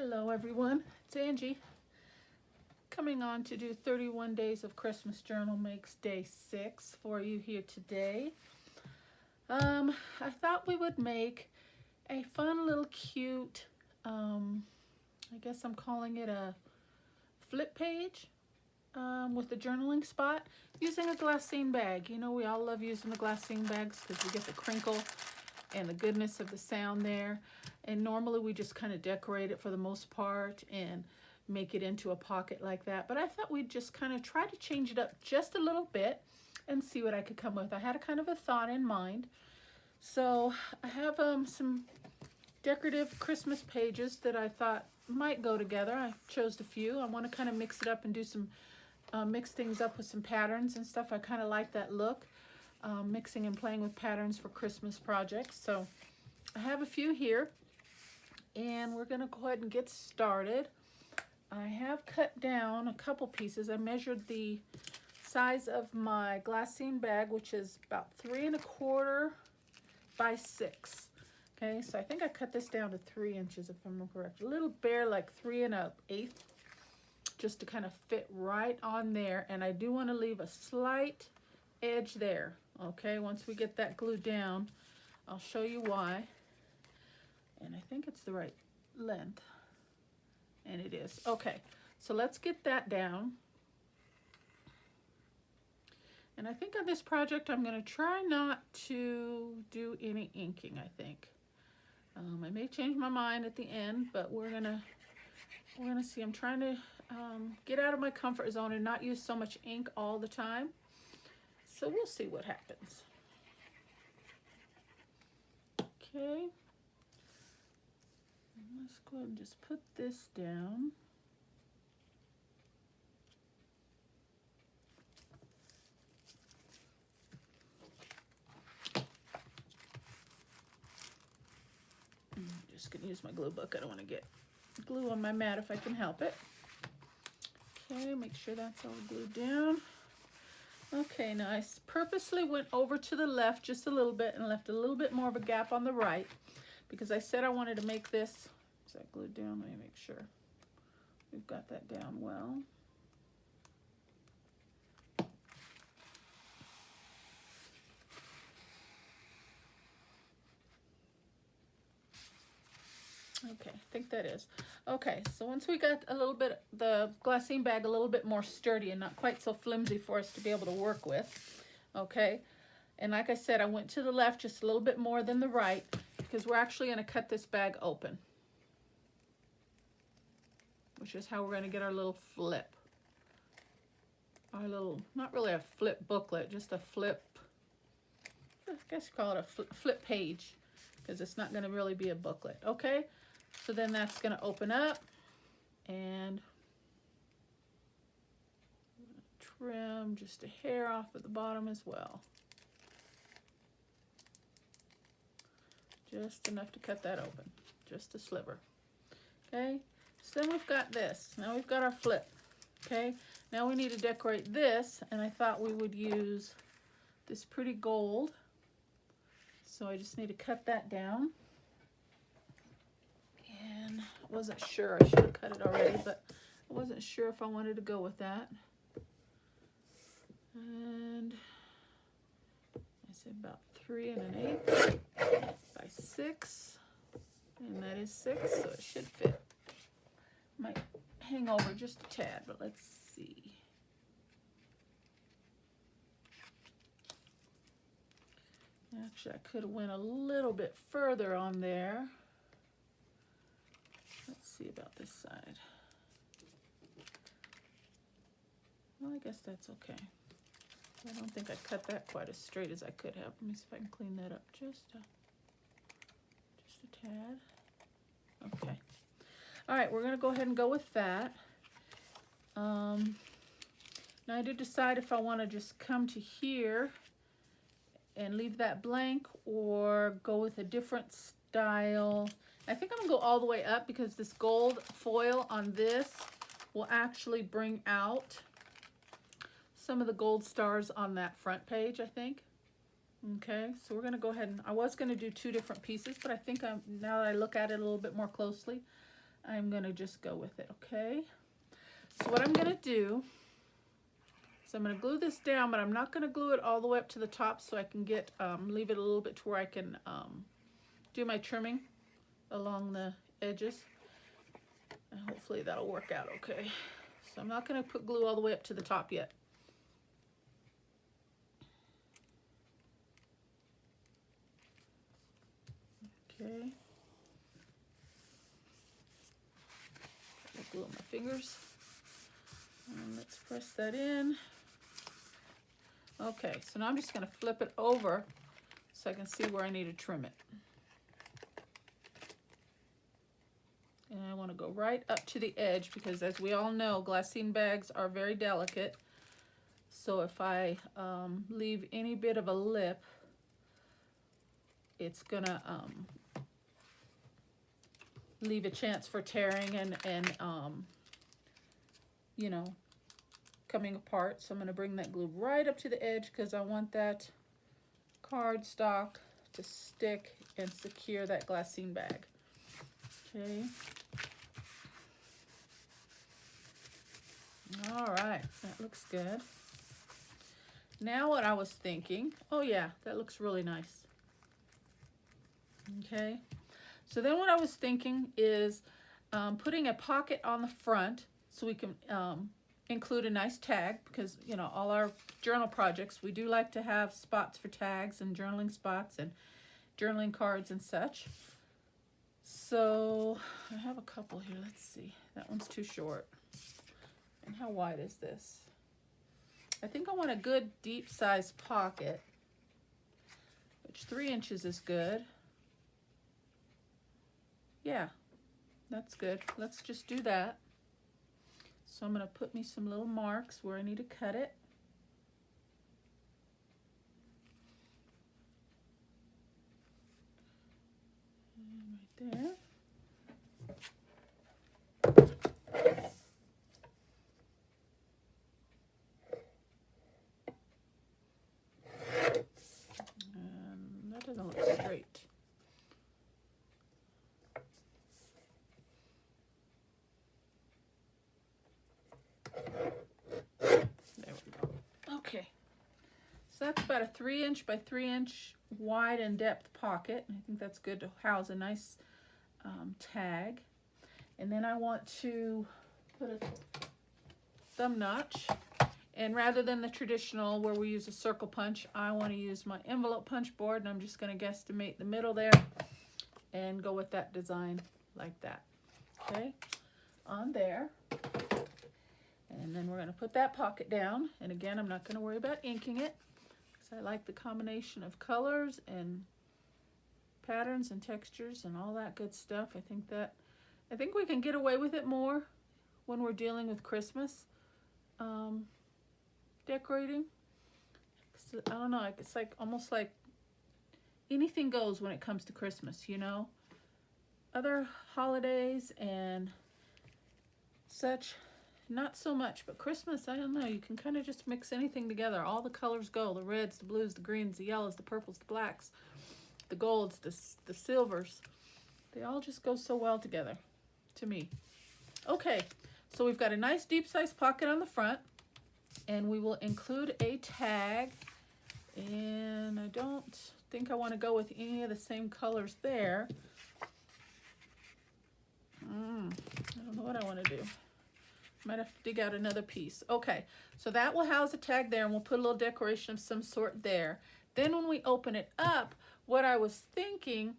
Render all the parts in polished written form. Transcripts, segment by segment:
Hello everyone, it's Angie coming on to do 31 Days of Christmas Journal Makes Day 6 for you here today. I thought we would make a fun little cute, I guess I'm calling it a flip page with the journaling spot using a glassine bag. You know, we all love using the glassine bags because we get the crinkle and the goodness of the sound there. And normally we just kind of decorate it for the most part and make it into a pocket like that. But I thought we'd just kind of try to change it up just a little bit and see what I could come with. I had a kind of a thought in mind. So I have some decorative Christmas pages that I thought might go together. I chose a few. I want to kind of mix it up and do some, mix things up with some patterns and stuff. I kind of like that look, mixing and playing with patterns for Christmas projects. So I have a few here. And we're going to go ahead and get started. I have cut down a couple pieces. I measured the size of my glassine bag, which is about 3 1/4 by 6. Okay, so I think I cut this down to 3 inches if I'm correct. A little bare, like 3 1/8, just to kind of fit right on there. And I do want to leave a slight edge there. Okay, once we get that glued down, I'll show you why. And I think it's the right length. And it is. Okay, so let's get that down. And I think on this project, I'm going to try not to do any inking, I think. I may change my mind at the end, but we're gonna see. I'm trying to get out of my comfort zone and not use so much ink all the time. So we'll see what happens. Okay. Let's go ahead and just put this down. I'm just going to use my glue book. I don't want to get glue on my mat if I can help it. Okay, make sure that's all glued down. Okay, now I purposely went over to the left just a little bit and left a little bit more of a gap on the right because I said I wanted to make this. Is that glued down? Let me make sure we've got that down well. Okay, I think that is. Okay, so once we got a little bit, the glassine bag a little bit more sturdy and not quite so flimsy for us to be able to work with, okay? And like I said, I went to the left just a little bit more than the right because we're actually going to cut this bag open, which is how we're going to get our little flip. Our little, not really a flip booklet, just a flip, I guess you call it a flip page because it's not going to really be a booklet, okay? So then that's going to open up and trim just a hair off at the bottom as well. Just enough to cut that open, just a sliver, okay? So then we've got this. Now we've got our flip, okay? Now we need to decorate this, and I thought we would use this pretty gold. So I just need to cut that down. And I wasn't sure, I should have cut it already, but I wasn't sure if I wanted to go with that. And I said about 3 1/8 by 6. And that is 6, so it should fit. Might hang over just a tad, but let's see. Actually, I could have went a little bit further on there. Let's see about this side. Well, I guess that's okay. I don't think I cut that quite as straight as I could have. Let me see if I can clean that up just a tad. Okay. All right, we're going to go ahead and go with that. Now I did decide if I want to just come to here and leave that blank or go with a different style. I think I'm going to go all the way up because this gold foil on this will actually bring out some of the gold stars on that front page, I think. Okay, so we're going to go ahead and, I was going to do 2 different pieces, but I think now that I look at it a little bit more closely, I'm going to just go with it, okay? So what I'm going to do is I'm going to glue this down, but I'm not going to glue it all the way up to the top, so I can get, leave it a little bit to where I can do my trimming along the edges. And hopefully that'll work out okay. So I'm not going to put glue all the way up to the top yet. Okay. Glue on my fingers. And let's press that in. Okay, so now I'm just going to flip it over so I can see where I need to trim it. And I want to go right up to the edge because, as we all know, glassine bags are very delicate. So if I leave any bit of a lip, it's going to leave a chance for tearing and you know, coming apart. So I'm going to bring that glue right up to the edge because I want that cardstock to stick and secure that glassine bag. Okay. All right, that looks good. Now what I was thinking, oh yeah, that looks really nice. Okay, so then what I was thinking is putting a pocket on the front so we can include a nice tag, because, you know, all our journal projects, we do like to have spots for tags and journaling spots and journaling cards and such. So I have a couple here. Let's see. That one's too short. And how wide is this? I think I want a good deep size pocket, which 3 inches is good. Yeah, that's good. Let's just do that. So I'm going to put me some little marks where I need to cut it. And right there. And that doesn't look straight. There we go. Okay. So that's about a 3" by 3" wide and depth pocket. I think that's good to house a nice tag. And then I want to put a thumb notch. And rather than the traditional where we use a circle punch, I want to use my envelope punch board, and I'm just going to guesstimate the middle there and go with that design like that. Okay, on there. And then we're going to put that pocket down. And again, I'm not going to worry about inking it because I like the combination of colors and patterns and textures and all that good stuff. I think we can get away with it more when we're dealing with Christmas decorating. So, I don't know, it's like almost like anything goes when it comes to Christmas, you know. Other holidays and such, not so much, but Christmas, I don't know, you can kind of just mix anything together. All the colors go, the reds, the blues, the greens, the yellows, the purples, the blacks, the golds, the silvers. They all just go so well together to me. Okay, so we've got a nice deep size pocket on the front, and we will include a tag. And I don't think I want to go with any of the same colors there. I don't know what I want to do. Might have to dig out another piece. Okay, so that will house a tag there, and we'll put a little decoration of some sort there. Then when we open it up, what I was thinking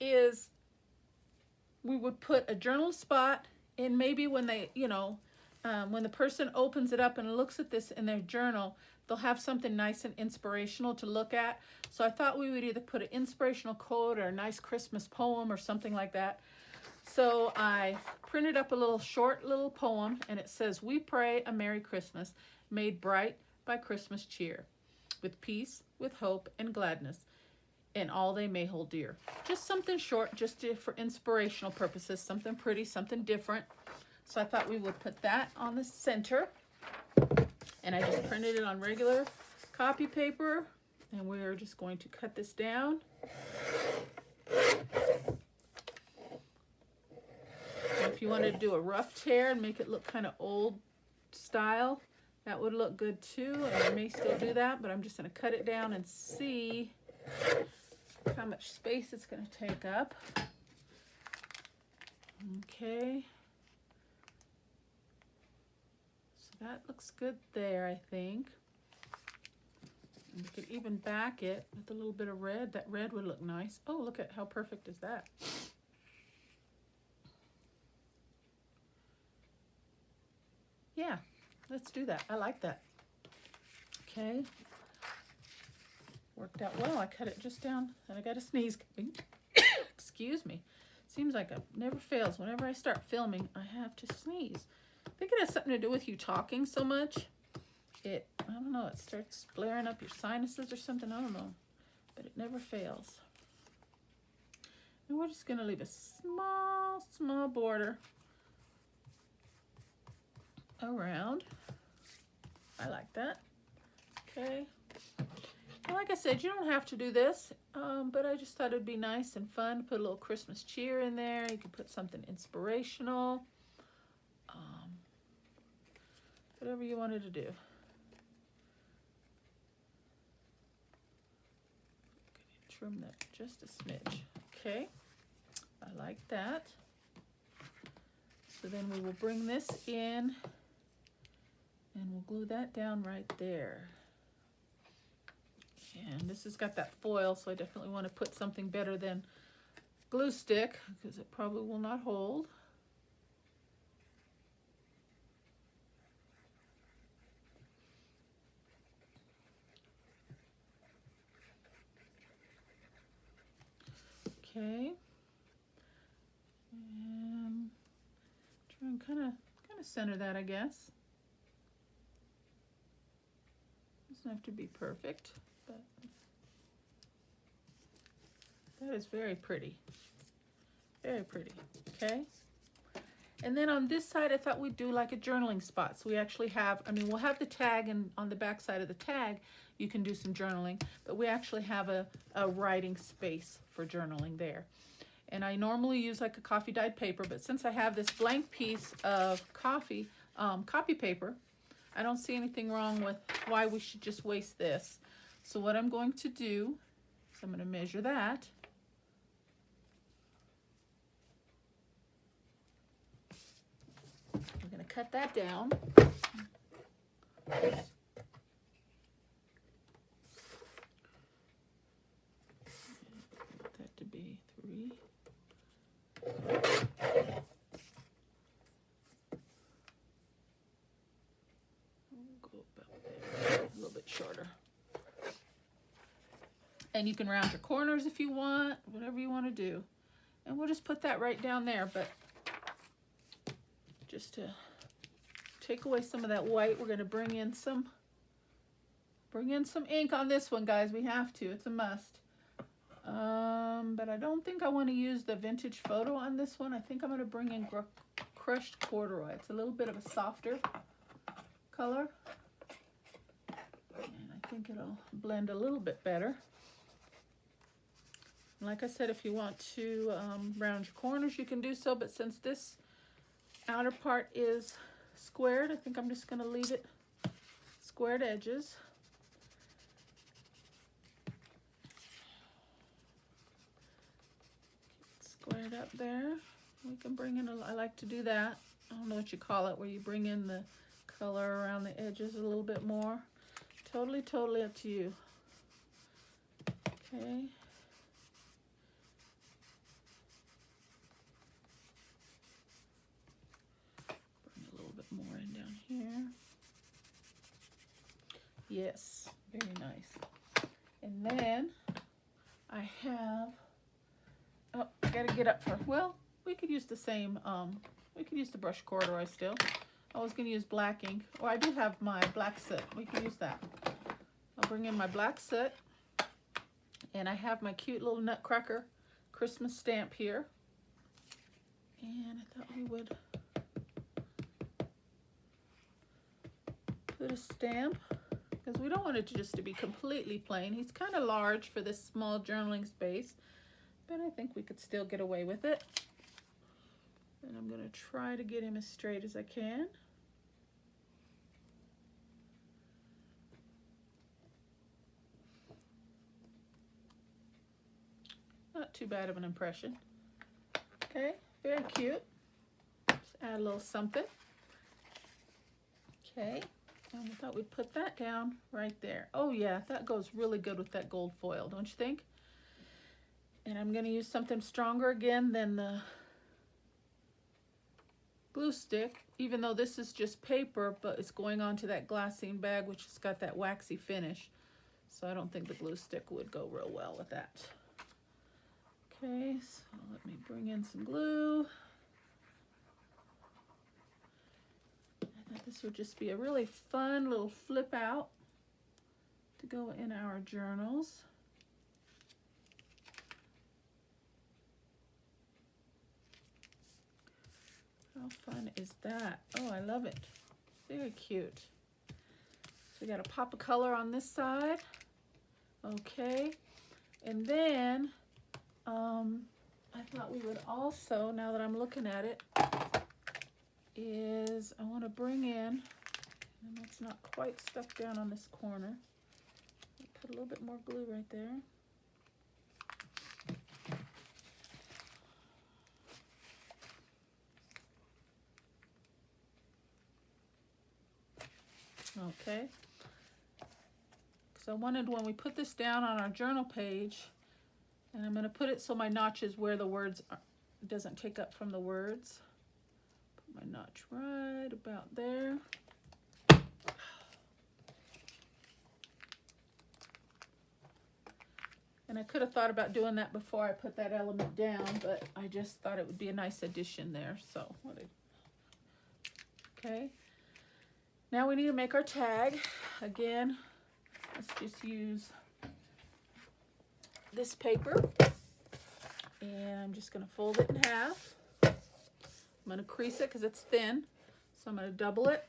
is we would put a journal spot, and maybe when they, you know, when the person opens it up and looks at this in their journal, they'll have something nice and inspirational to look at. So I thought we would either put an inspirational quote or a nice Christmas poem or something like that. So I printed up a short little poem, and it says, "We pray a Merry Christmas, made bright by Christmas cheer, with peace, with hope, and gladness, and all they may hold dear." Just something short, just for inspirational purposes, something pretty, something different. So I thought we would put that on the center. And I just printed it on regular copy paper, and we're just going to cut this down. if you wanted to do a rough tear and make it look kind of old style, that would look good too. And I may still do that, but I'm just going to cut it down and see how much space it's going to take up. Okay. So that looks good there, I think. And we could even back it with a little bit of red. That red would look nice. Oh, look at how perfect is that. Yeah, let's do that. I like that. Okay. Worked out well. I cut it just down and I got a sneeze coming. Excuse me. Seems like it never fails. Whenever I start filming, I have to sneeze. I think it has something to do with you talking so much. I don't know, it starts flaring up your sinuses or something. I don't know. But it never fails. And we're just going to leave a small border around. I like that. Okay. And like I said, you don't have to do this, but I just thought it'd be nice and fun to put a little Christmas cheer in there. You can put something inspirational. Whatever you wanted to do. Trim that just a smidge. Okay. I like that. So then we will bring this in and we'll glue that down right there. And this has got that foil, so I definitely want to put something better than glue stick because it probably will not hold. Okay. And try and kind of center that, I guess. Doesn't have to be perfect, but that is very pretty. Very pretty. Okay. And then on this side, I thought we'd do like a journaling spot. So we actually have, we'll have the tag, and on the back side of the tag, you can do some journaling, but we actually have a writing space for journaling there. And I normally use like a coffee dyed paper, but since I have this blank piece of copy paper, I don't see anything wrong with why we should just waste this. So what I'm going to do is I'm going to measure that. I'm going to cut that down. That to be 3. Go about there, a little bit shorter. And you can round your corners if you want, whatever you want to do. And we'll just put that right down there, but just to take away some of that white, we're going to bring in some ink on this one, guys. We have to. It's a must. But I don't think I want to use the vintage photo on this one. I think I'm going to bring in crushed corduroy. It's a little bit of a softer color. And I think it'll blend a little bit better. And like I said, if you want to round your corners, you can do so. But since this outer part is squared, I think I'm just going to leave it squared edges. Squared up there. We can bring in I like to do that. I don't know what you call it, where you bring in the color around the edges a little bit more. Totally up to you. Okay. More in down here. Yes, very nice. And then I have, oh, I gotta get up for, well, we could use the same, we could use the brush corduroy still. I was gonna use black ink. Oh, I do have my black soot. We can use that. I'll bring in my black soot. And I have my cute little Nutcracker Christmas stamp here. And I thought we would put a stamp, because we don't want it just to be completely plain. He's kind of large for this small journaling space, but I think we could still get away with it. And I'm I'm going to try to get him as straight as I can. Not too bad of an impression. Okay, very cute. Just add a little something. Okay, and we thought we'd put that down right there. Oh yeah, that goes really good with that gold foil, don't you think? And I'm going to use something stronger again than the glue stick, even though this is just paper, but it's going onto that glassine bag, which has got that waxy finish. So I don't think the glue stick would go real well with that. Okay, so let me bring in some glue. I thought this would just be a really fun little flip out to go in our journals. How fun is that? Oh, I love it. Very cute. So we got a pop of color on this side. Okay, and then I thought we would also, now that I'm looking at it, is I want to bring in, and it's not quite stuck down on this corner. I'll put a little bit more glue right there. Okay, because I wanted, when we put this down on our journal page, and I'm going to put it so my notch is where the words are, it doesn't take up from the words. Put my notch right about there. And I could have thought about doing that before I put that element down, but I just thought it would be a nice addition there. So, okay. Now we need to make our tag. Again, let's just use this paper, and I'm just going to fold it in half. I'm going to crease it because it's thin, so I'm going to double it.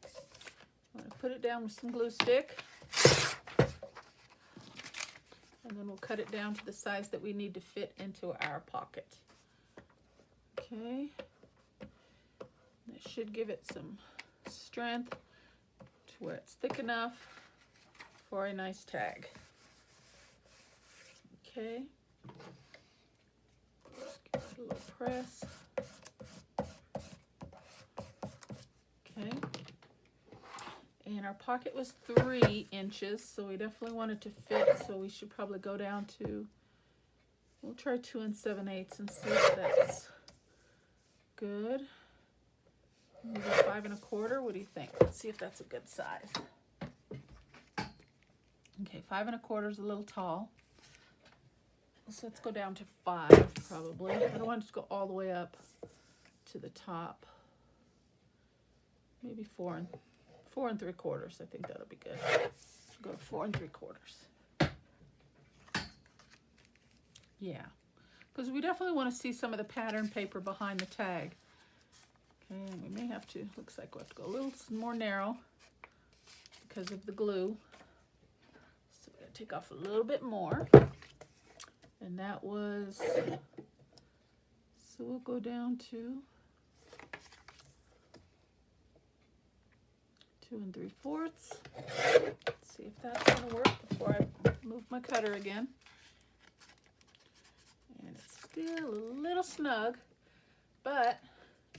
I'm going to put it down with some glue stick, and then we'll cut it down to the size that we need to fit into our pocket. Okay, that should give it some strength to where it's thick enough for a nice tag. Okay, give it a little press. Okay, and our pocket was 3 inches, so we definitely wanted to fit, so we should probably go down to, we'll try 2 7/8 and see if that's good. Maybe 5 1/4. What do you think? Let's see if that's a good size. Okay, 5 1/4 is a little tall. So let's go down to 5 probably. I don't want it to go all the way up to the top. Maybe 4 3/4. I think that'll be good. Go to 4 3/4. Yeah, because we definitely want to see some of the pattern paper behind the tag. Okay, and we may have to, looks like we'll have to go a little more narrow because of the glue. So we're going to take off a little bit more. And that was, so we'll go down to 2 3/4. Let's see if that's going to work before I move my cutter again. And it's still a little snug, but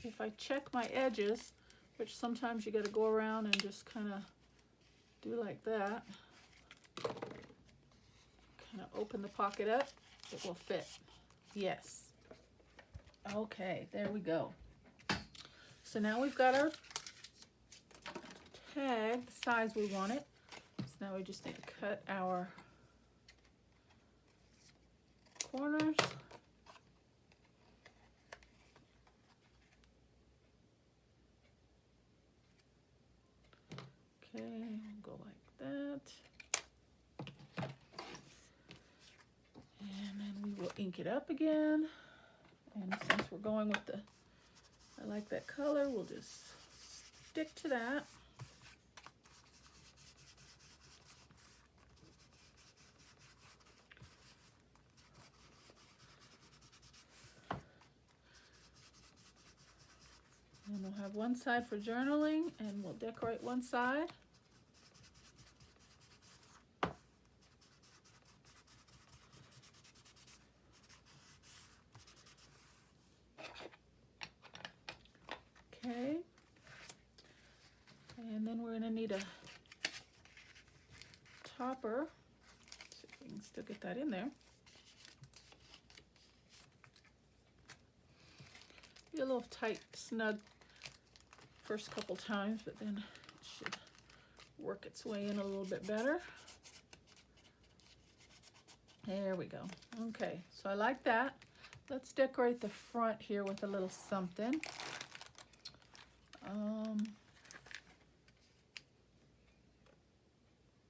if I check my edges, which sometimes you got to go around and just kind of do like that, kind of open the pocket up, it will fit. Yes. Okay, there we go. So now we've got our tag the size we want it. So now we just need to cut our corners. Okay, we'll go like that. And then we will ink it up again. And since we're going with the, I like that color, we'll just stick to that. And we'll have one side for journaling, and we'll decorate one side. Okay. And then we're going to need a topper. See if we can still get that in there. Be a little tight, snug first couple times, but then it should work its way in a little bit better. There we go. Okay, so I like that. Let's decorate the front here with a little something.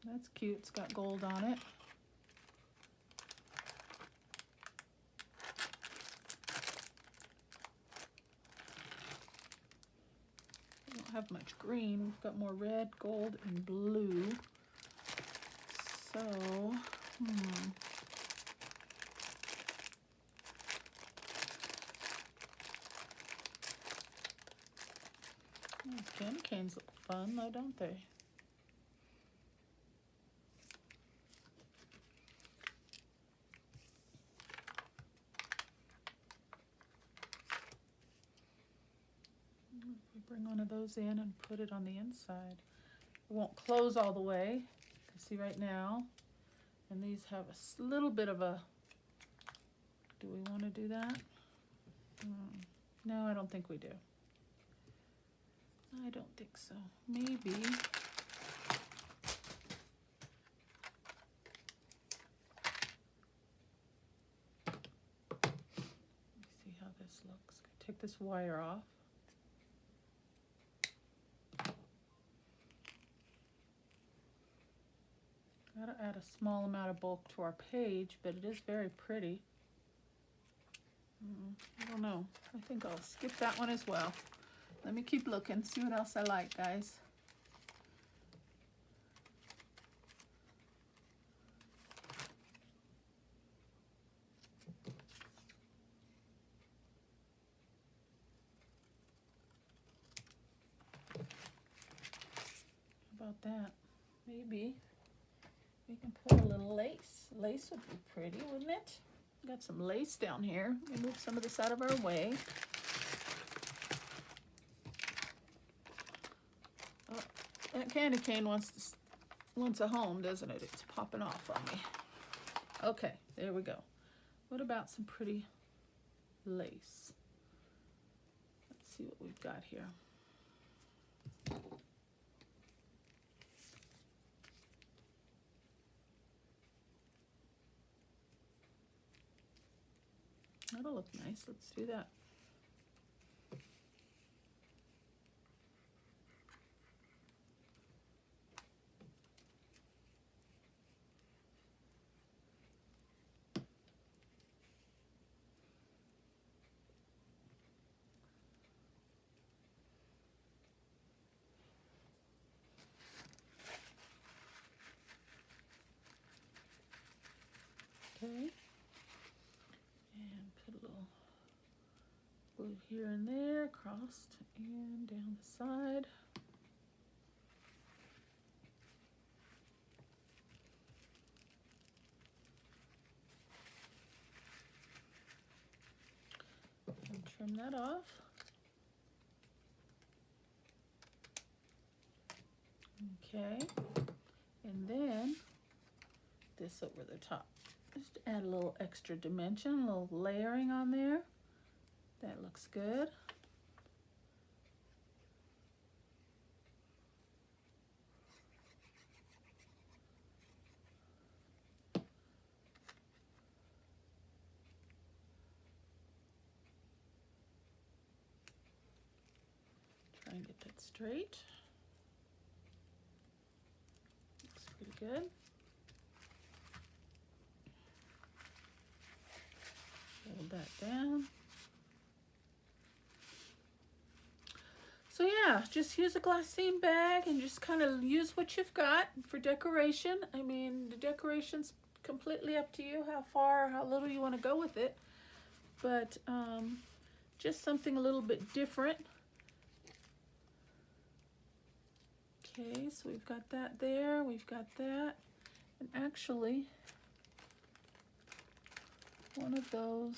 That's cute. It's got gold on it. We don't have much green. We've got more red, gold, and blue. So, Candy canes look fun though, don't they? If we bring one of those in and put it on the inside, it won't close all the way. You can see right now. And these have a little bit of a, do we want to do that? No, I don't think we do. I don't think so. Maybe. Let me see how this looks. Take this wire off. Gotta add a small amount of bulk to our page, but it is very pretty. I don't know. I think I'll skip that one as well. Let me keep looking, see what else I like, guys. How about that? Maybe we can put a little lace. Lace would be pretty, wouldn't it? Got some lace down here. Let me move some of this out of our way. Oh, that candy cane wants a home, doesn't it? It's popping off on me. Okay, there we go. What about some pretty lace? Let's see what we've got here. That'll look nice. Let's do that. Okay. And put a little blue here and there, crossed and down the side. And trim that off. Okay. And then this over the top. Just add a little extra dimension, a little layering on there. That looks good. Try and get that straight. Looks pretty good. Hold that down. So yeah, just use a glassine bag and just kind of use what you've got for decoration. I mean, the decoration's completely up to you, how far, how little you want to go with it. But just something a little bit different. Okay, so we've got that there, we've got that, and actually one of those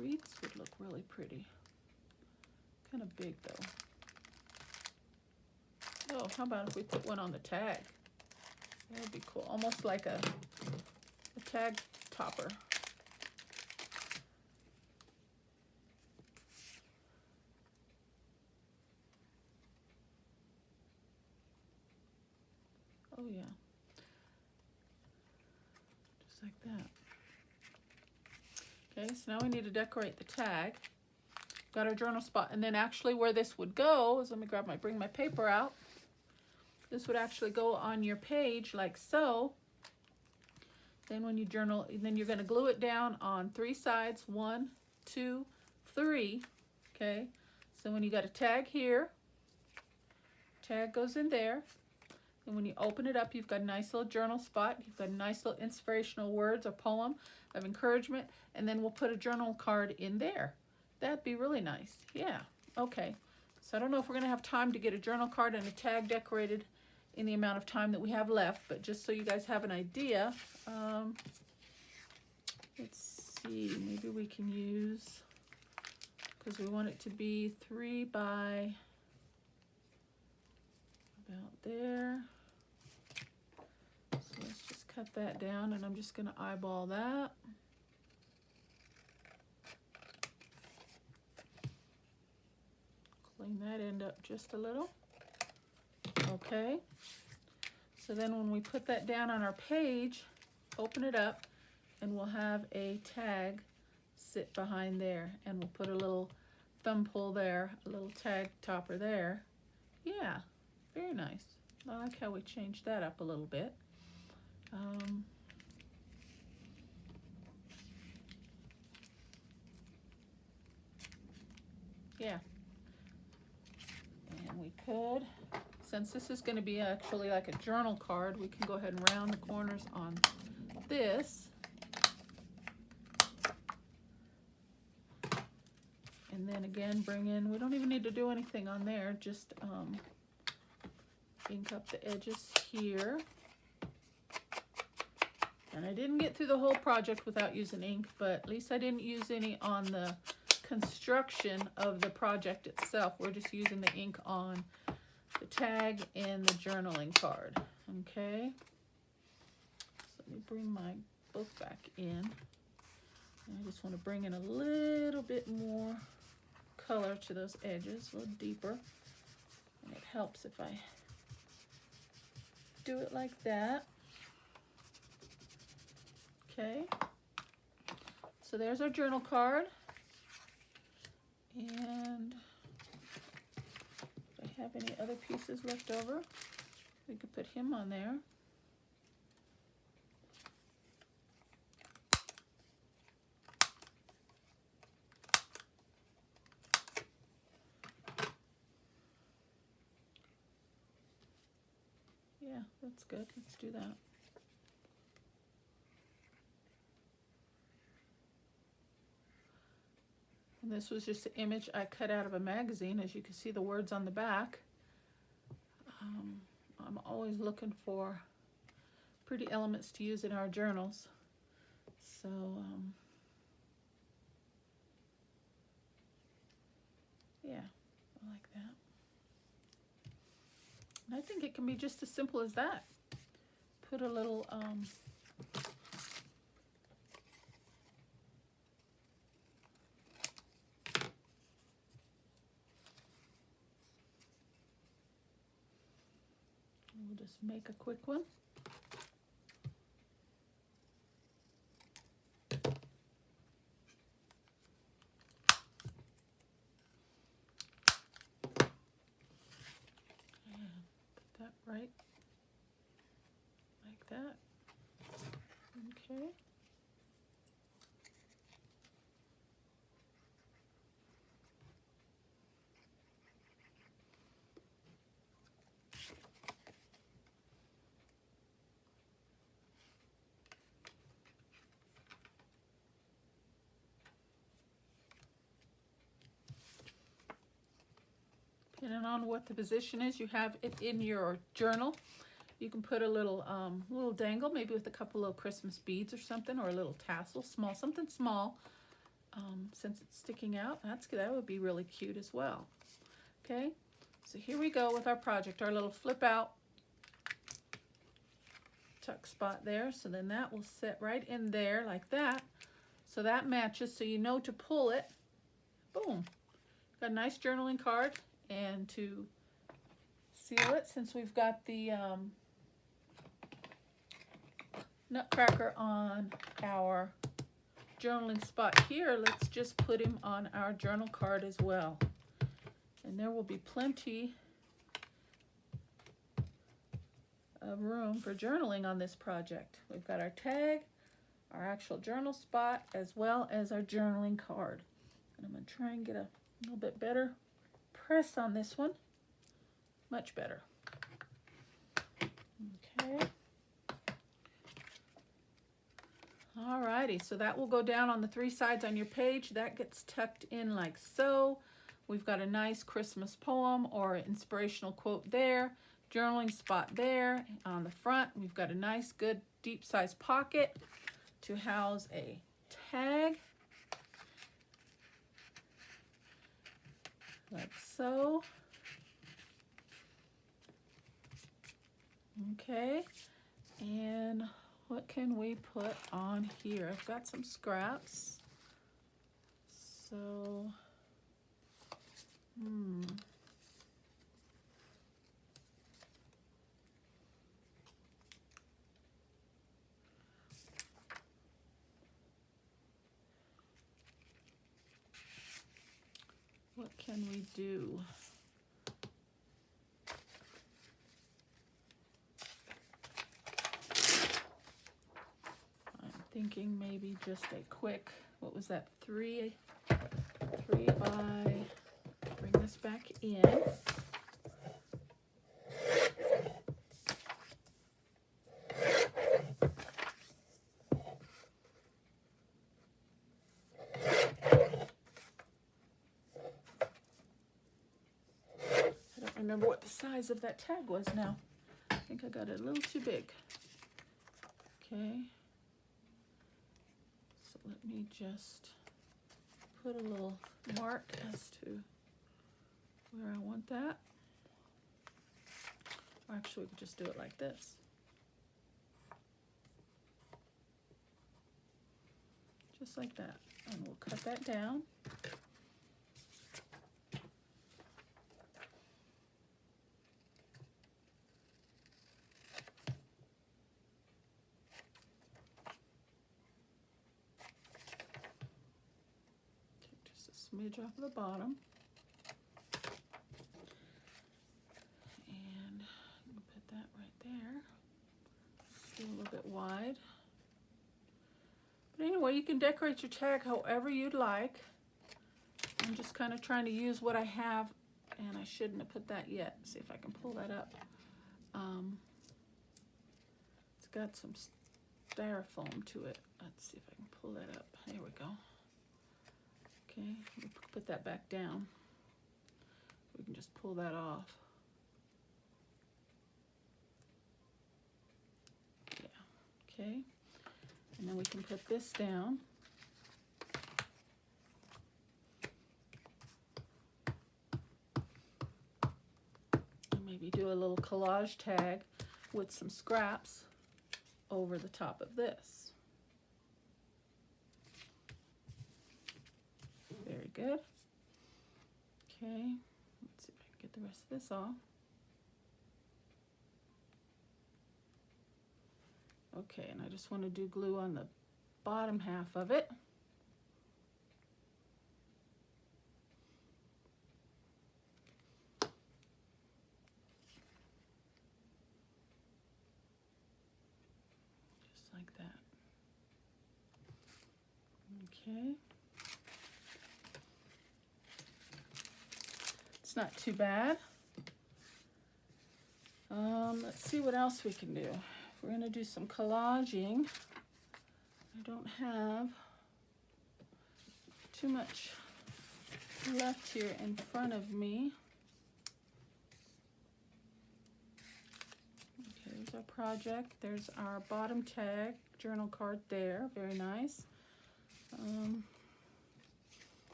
wreaths would look really pretty. Kind of big though. Oh, how about if we put one on the tag? That would be cool, almost like a tag topper. Oh yeah, just like that. Okay, so now we need to decorate the tag. Got our journal spot, and then actually where this would go is, let me bring my paper out. This would actually go on your page like so. Then when you journal, then you're going to glue it down on 3 sides, 1, 2, 3. Okay, so when you got a tag here, tag goes in there. And when you open it up, you've got a nice little journal spot. You've got a nice little inspirational words or poem of encouragement. And then we'll put a journal card in there. That'd be really nice. Yeah. Okay. So I don't know if we're going to have time to get a journal card and a tag decorated in the amount of time that we have left. But just so you guys have an idea, let's see. Maybe we can use, because we want it to be 3 by about there. So let's just cut that down, and I'm just going to eyeball that. Clean that end up just a little. Okay. So then when we put that down on our page, open it up, and we'll have a tag sit behind there, and we'll put a little thumb pull there, a little tag topper there. Yeah, very nice. I like how we changed that up a little bit. Yeah. And we could, since this is going to be actually like a journal card, we can go ahead and round the corners on this. And then again, bring in, we don't even need to do anything on there, just ink up the edges here. And I didn't get through the whole project without using ink, but at least I didn't use any on the construction of the project itself. We're just using the ink on the tag and the journaling card. Okay, so let me bring my book back in. And I just want to bring in a little bit more color to those edges, a little deeper. And it helps if I do it like that. Okay, so there's our journal card. And if I have any other pieces left over, we could put him on there. Yeah, that's good. Let's do that. And this was just an image I cut out of a magazine. As you can see, the words on the back. I'm always looking for pretty elements to use in our journals. So, yeah, I like that. And I think it can be just as simple as that. Put a little we'll just make a quick one. And put that right like that. Okay. depending on what the position is you have it in your journal. You can put a little dangle, maybe with a couple of Christmas beads or something, or a little tassel, something small. Since it's sticking out, that would be really cute as well. Okay, so here we go with our project, our little flip out tuck spot there. So then that will sit right in there like that. So that matches, so you know to pull it. Boom. Got a nice journaling card, and to seal it, since we've got the Nutcracker on our journaling spot here, let's just put him on our journal card as well. And there will be plenty of room for journaling on this project. We've got our tag, our actual journal spot, as well as our journaling card. And I'm going to try and get a little bit better press on this one. Much better. Okay. Alrighty, so that will go down on the 3 sides on your page. That gets tucked in like so. We've got a nice Christmas poem or inspirational quote there. Journaling spot there. On the front, we've got a nice, good, deep-sized pocket to house a tag. Like so. Okay, and what can we put on here? I've got some scraps. So, what can we do? Thinking maybe just a quick, what was that, 3 by, bring this back in. I don't remember what the size of that tag was now. I think I got it a little too big. Okay. Let me just put a little mark as to where I want that. Or actually, we could just do it like this. Just like that. And we'll cut that down. Smidge off the bottom, and put that right there. Just a little bit wide. But anyway, you can decorate your tag however you'd like. I'm just kind of trying to use what I have, and I shouldn't have put that yet. See if I can pull that up. It's got some styrofoam to it. Let's see if I can pull that up. There we go. Okay, we'll put that back down. We can just pull that off. Yeah, okay. And then we can put this down. And maybe do a little collage tag with some scraps over the top of this. Very good. Okay, let's see if I can get the rest of this off. Okay, and I just want to do glue on the bottom half of it. Just like that. Okay. It's not too bad. Let's see what else we can do. If we're going to do some collaging, I don't have too much left here in front of me. our project. There's our bottom tag, journal card there. Very nice.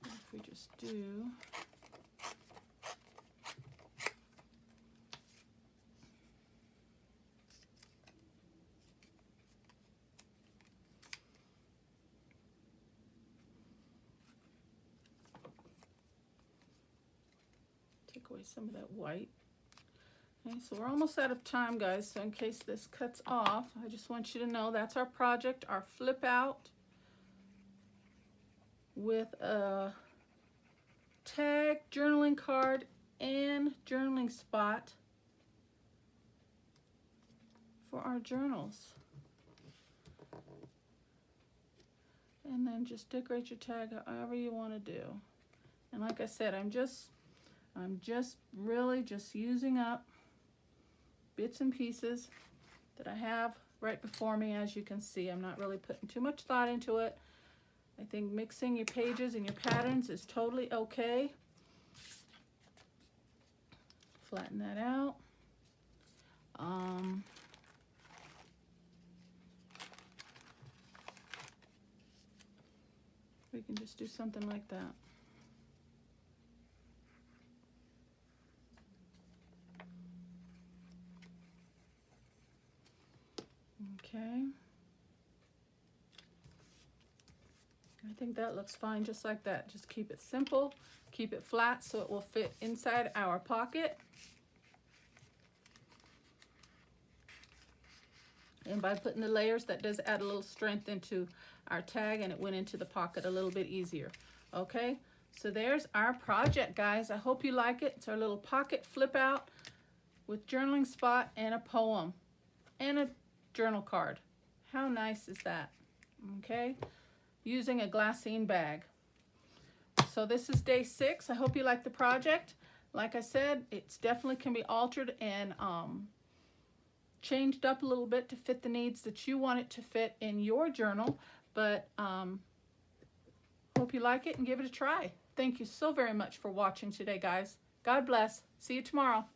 If we just do take away some of that white. Okay, so we're almost out of time, guys, so in case this cuts off, I just want you to know that's our project, our flip out with a tag, journaling card, and journaling spot for our journals. And then just decorate your tag however you want to do. And like I said, I'm just really just using up bits and pieces that I have right before me. As you can see, I'm not really putting too much thought into it. I think mixing your pages and your patterns is totally okay. Flatten that out. We can just do something like that. Okay. I think that looks fine just like that. Just keep it simple, keep it flat so it will fit inside our pocket. And by putting the layers, that does add a little strength into our tag, and it went into the pocket a little bit easier. Okay, so there's our project, guys. I hope you like it. It's our little pocket flip out with journaling spot and a poem and a journal card. How nice is that? Okay, using a glassine bag. So this is day 6. I hope you like the project. Like I said, it's definitely can be altered and changed up a little bit to fit the needs that you want it to fit in your journal. But hope you like it and give it a try. Thank you so very much for watching today, guys. God bless. See you tomorrow.